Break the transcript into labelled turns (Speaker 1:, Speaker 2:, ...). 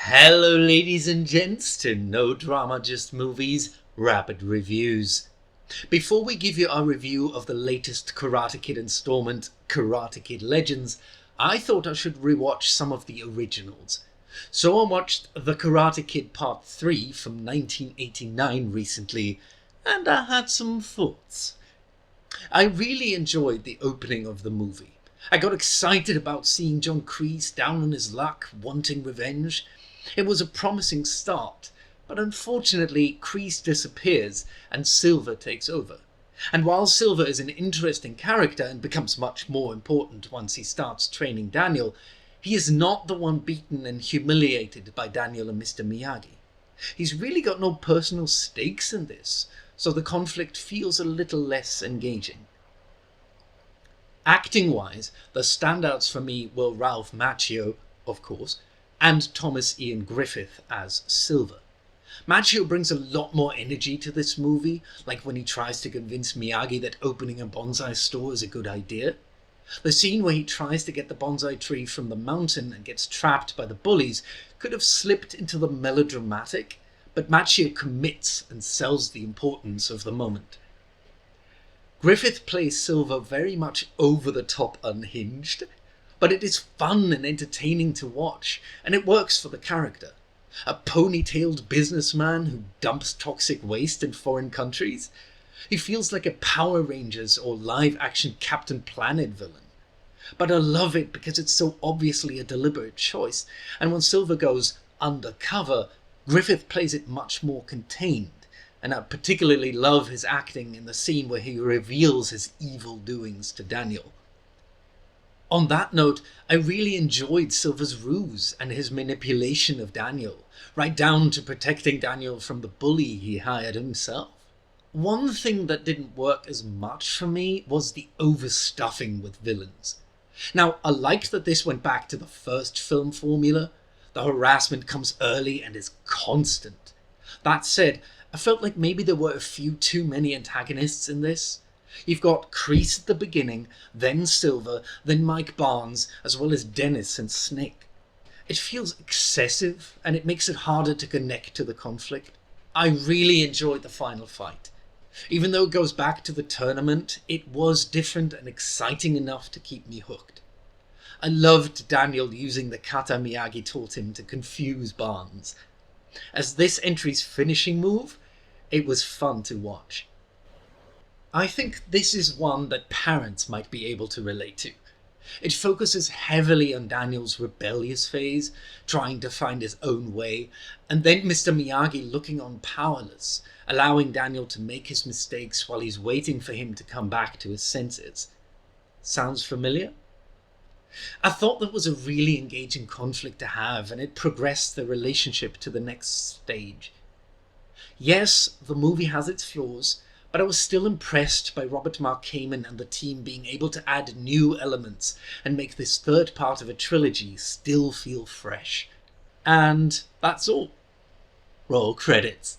Speaker 1: Hello ladies and gents to No Drama Just Movies Rapid Reviews. Before we give you our review of the latest Karate Kid installment, Karate Kid Legends, I thought I should rewatch some of the originals. So I watched The Karate Kid Part 3 from 1989 recently, and I had some thoughts. I really enjoyed the opening of the movie. I got excited about seeing John Kreese down on his luck, wanting revenge. It was a promising start, but unfortunately Kreese disappears and Silver takes over. And while Silver is an interesting character and becomes much more important once he starts training Daniel, he is not the one beaten and humiliated by Daniel and Mr. Miyagi. He's really got no personal stakes in this, so the conflict feels a little less engaging. Acting-wise, the standouts for me were Ralph Macchio, of course, and Thomas Ian Griffith as Silver. Macchio brings a lot more energy to this movie, like when he tries to convince Miyagi that opening a bonsai store is a good idea. The scene where he tries to get the bonsai tree from the mountain and gets trapped by the bullies could have slipped into the melodramatic, but Macchio commits and sells the importance of the moment. Griffith plays Silver very much over-the-top unhinged, but it is fun and entertaining to watch, and it works for the character. A ponytailed businessman who dumps toxic waste in foreign countries. He feels like a Power Rangers or live-action Captain Planet villain. But I love it because it's so obviously a deliberate choice, and when Silver goes undercover, Griffith plays it much more contained. And I particularly love his acting in the scene where he reveals his evil doings to Daniel. On that note, I really enjoyed Silver's ruse and his manipulation of Daniel, right down to protecting Daniel from the bully he hired himself. One thing that didn't work as much for me was the overstuffing with villains. Now, I liked that this went back to the first film formula. The harassment comes early and is constant. That said, I felt like maybe there were a few too many antagonists in this. You've got Kreese at the beginning, then Silver, then Mike Barnes, as well as Dennis and Snake. It feels excessive, and it makes it harder to connect to the conflict. I really enjoyed the final fight. Even though it goes back to the tournament, it was different and exciting enough to keep me hooked. I loved Daniel using the kata Miyagi taught him to confuse Barnes. As this entry's finishing move, it was fun to watch. I think this is one that parents might be able to relate to. It focuses heavily on Daniel's rebellious phase, trying to find his own way, and then Mr. Miyagi looking on powerless, allowing Daniel to make his mistakes while he's waiting for him to come back to his senses. Sounds familiar? I thought that was a really engaging conflict to have, and it progressed the relationship to the next stage. Yes, the movie has its flaws, but I was still impressed by Robert Mark Kamen and the team being able to add new elements and make this third part of a trilogy still feel fresh. And that's all. Roll credits.